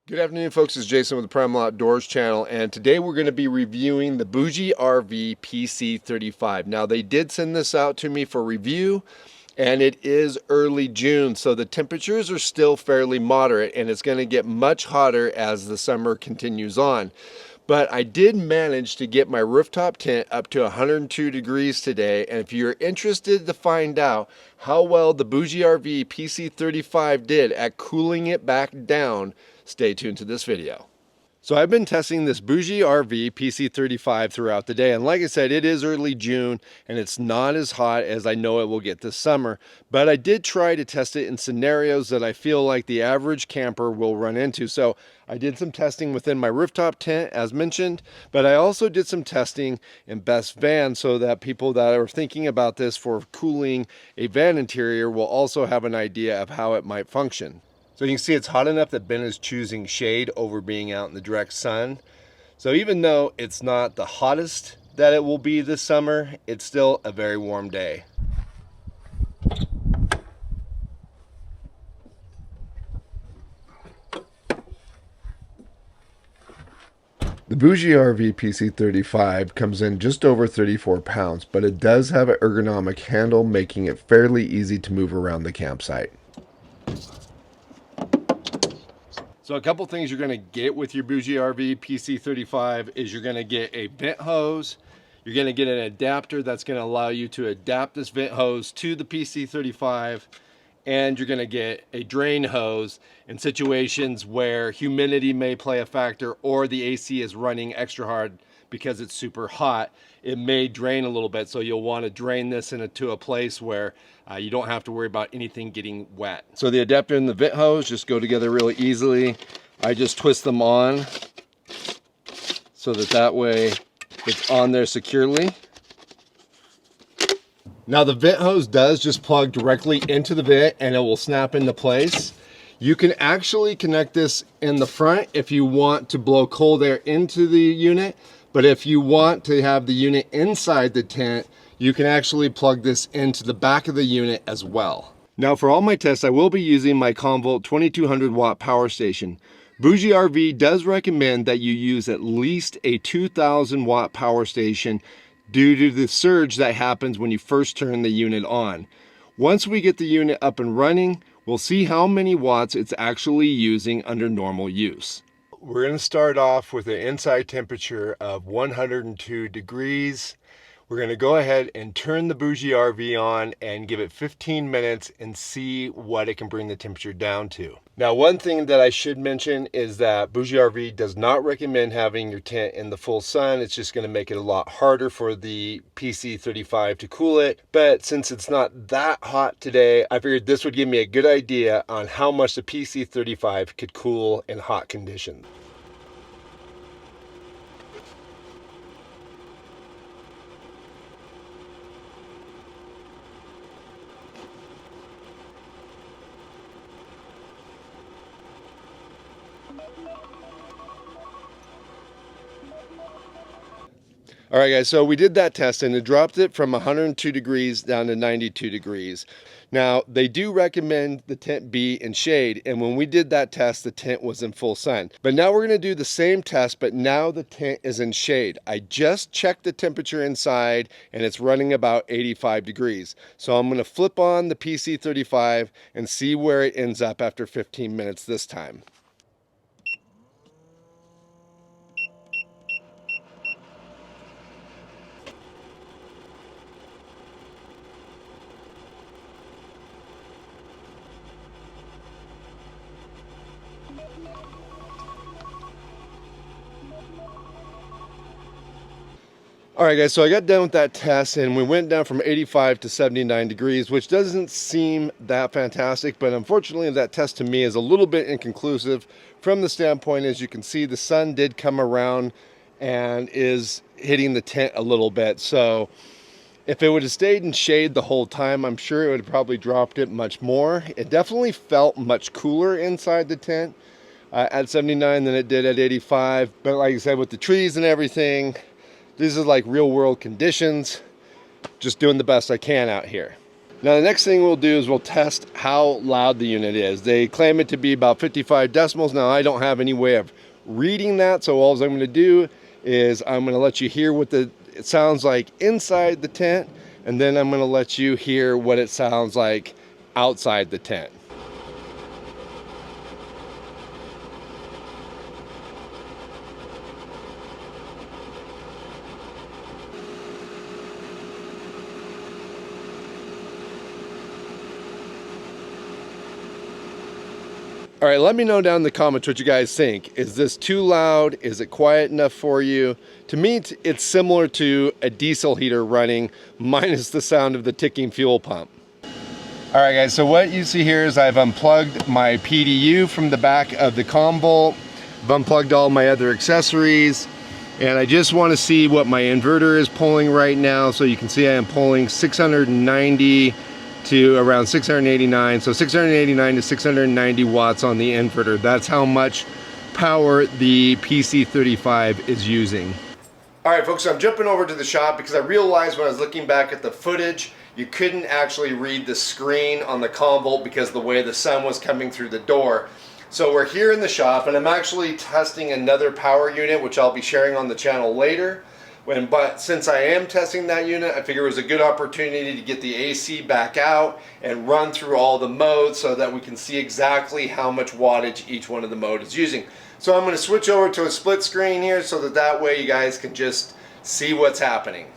Good afternoon, folks. It's Jason with the Primal Outdoors channel, and today we're going to be reviewing the BougeRV PC35. Now, they did send this out to me for review, and it is early June, so the temperatures are still fairly moderate, and it's going to get much hotter as the summer continues on. But I did manage to get my rooftop tent up to 102 degrees today, and if you're interested to find out how well the BougeRV PC35 did at cooling it back down, stay tuned to this video. So I've been testing this BougeRV PC35 throughout the day, and like I said, it is early June and it's not as hot as I know it will get this summer, but I did try to test it in scenarios that I feel like the average camper will run into. So I did some testing within my rooftop tent as mentioned, but I also did some testing in best van so that people that are thinking about this for cooling a van interior will also have an idea of how it might function. So you can see it's hot enough that Ben is choosing shade over being out in the direct sun. So even though it's not the hottest that it will be this summer, it's still a very warm day. The BougeRV PC35 comes in just over 34 pounds, but it does have an ergonomic handle, making it fairly easy to move around the campsite. So a couple things you're going to get with your BougeRV PC35 is you're going to get a vent hose. You're going to get an adapter that's going to allow you to adapt this vent hose to the PC35. And you're going to get a drain hose in situations where humidity may play a factor or the AC is running extra hard because it's super hot. It may drain a little bit, so you'll want to drain this into a place where you don't have to worry about anything getting wet. So the adapter and the vent hose just go together really easily. I just twist them on so that way it's on there securely. Now the vent hose does just plug directly into the vent and it will snap into place. You can actually connect this in the front if you want to blow cold air into the unit, but if you want to have the unit inside the tent, you can actually plug this into the back of the unit as well. Now for all my tests, I will be using my Convolt 2200 watt power station. BougeRV does recommend that you use at least a 2000 watt power station due to the surge that happens when you first turn the unit on. Once we get the unit up and running, we'll see how many watts it's actually using under normal use. We're going to start off with an inside temperature of 102 degrees. We're going to go ahead and turn the BougeRV on and give it 15 minutes and see what it can bring the temperature down to. Now, one thing that I should mention is that BougeRV does not recommend having your tent in the full sun. It's just going to make it a lot harder for the PC35 to cool it. But since it's not that hot today, I figured this would give me a good idea on how much the PC35 could cool in hot conditions. All right, guys, so we did that test and it dropped it from 102 degrees down to 92 degrees. Now, they do recommend the tent be in shade, and when we did that test, the tent was in full sun. But now we're gonna do the same test, but now the tent is in shade. I just checked the temperature inside and it's running about 85 degrees. So I'm gonna flip on the PC35 and see where it ends up after 15 minutes this time. All right, guys, so I got done with that test and we went down from 85 to 79 degrees, which doesn't seem that fantastic, but unfortunately that test to me is a little bit inconclusive from the standpoint, as you can see, the sun did come around and is hitting the tent a little bit. So if it would have stayed in shade the whole time, I'm sure it would have probably dropped it much more. It definitely felt much cooler inside the tent at 79 than it did at 85. But like I said, with the trees and everything, these are like real world conditions, just doing the best I can out here. Now the next thing we'll do is we'll test how loud the unit is. They claim it to be about 55 decibels. Now I don't have any way of reading that, so all I'm going to do is I'm going to let you hear what it sounds like inside the tent, and then I'm going to let you hear what it sounds like outside the tent. All right, let me know down in the comments what you guys think. Is this too loud? Is it quiet enough for you? To me, it's similar to a diesel heater running, minus the sound of the ticking fuel pump. All right, guys, so what you see here is I've unplugged my PDU from the back of the comm bolt. I've unplugged all my other accessories, and I just want to see what my inverter is pulling right now. So you can see I am pulling 690 to around 689, so 689 to 690 watts on the inverter. That's how much power the PC35 is using. All right, folks, so I'm jumping over to the shop because I realized when I was looking back at the footage, you couldn't actually read the screen on the comm bolt because of the way the sun was coming through the door. So we're here in the shop, and I'm actually testing another power unit, which I'll be sharing on the channel later. But since I am testing that unit, I figured it was a good opportunity to get the AC back out and run through all the modes so that we can see exactly how much wattage each one of the modes is using. So I'm going to switch over to a split screen here so that way you guys can just see what's happening.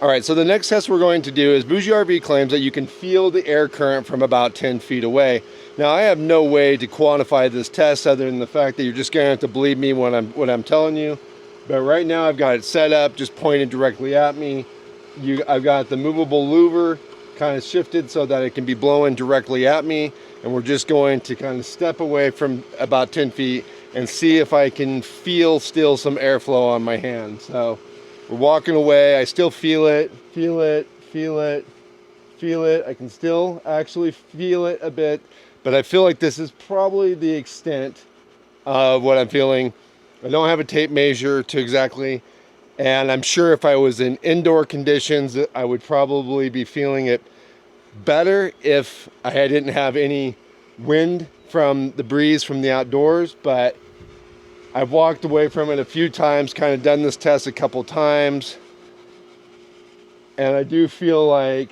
All right, so the next test we're going to do is BougeRV claims that you can feel the air current from about 10 feet away. Now, I have no way to quantify this test other than the fact that you're just gonna have to believe me when I'm telling you. But right now I've got it set up, just pointed directly at me. I've got the movable louver kind of shifted so that it can be blowing directly at me. And we're just going to kind of step away from about 10 feet and see if I can feel still some airflow on my hand. So we're walking away. I still feel it, feel it, feel it, feel it. I can still actually feel it a bit, but I feel like this is probably the extent of what I'm feeling. I don't have a tape measure to exactly, and I'm sure if I was in indoor conditions, I would probably be feeling it better if I didn't have any wind from the breeze from the outdoors, but I've walked away from it a few times, kind of done this test a couple times, and I do feel like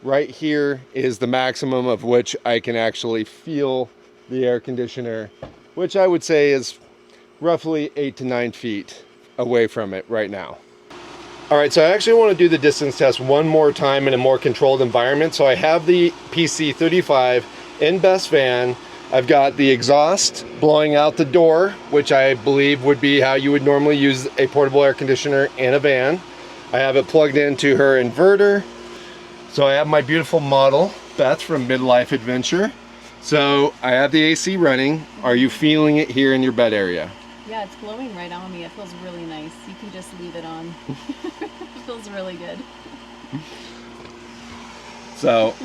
right here is the maximum of which I can actually feel the air conditioner, which I would say is roughly 8 to 9 feet away from it right now. All right, so I actually want to do the distance test one more time in a more controlled environment. So I have the PC35 in best van. I've got the exhaust blowing out the door, which I believe would be how you would normally use a portable air conditioner in a van. I have it plugged into her inverter. So I have my beautiful model, Beth from Midlife Adventure. So I have the AC running. Are you feeling it here in your bed area? Yeah, it's blowing right on me. It feels really nice. You can just leave it on. It feels really good. So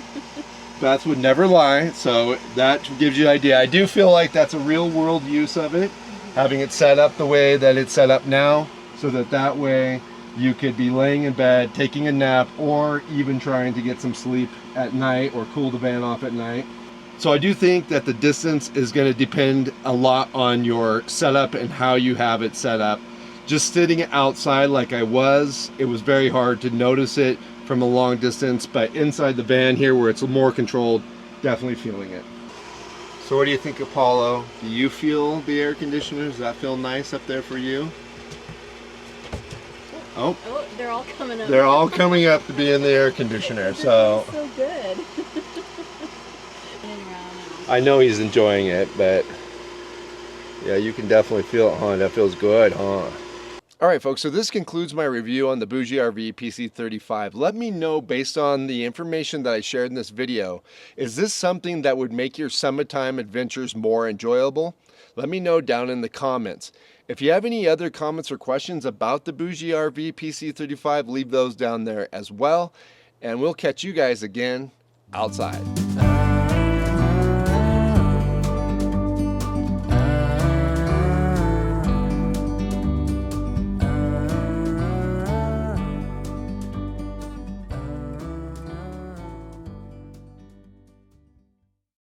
Beth would never lie, so that gives you an idea. I do feel like that's a real world use of it, having it set up the way that it's set up now, so that way you could be laying in bed, taking a nap, or even trying to get some sleep at night or cool the van off at night. So I do think that the distance is going to depend a lot on your setup and how you have it set up. Just sitting outside like I was, it was very hard to notice it from a long distance, but inside the van here where it's more controlled, definitely feeling it. So what do you think, Apollo? Do you feel the air conditioner? Does that feel nice up there for you? Oh, they're all coming up. They're all coming up to be in the air conditioner. So so good. I know he's enjoying it, but yeah, you can definitely feel it, huh? That feels good, huh? All right, folks, so this concludes my review on the BougeRV PC35. Let me know, based on the information that I shared in this video, is this something that would make your summertime adventures more enjoyable? Let me know down in the comments. If you have any other comments or questions about the BougeRV PC35, leave those down there as well. And we'll catch you guys again outside.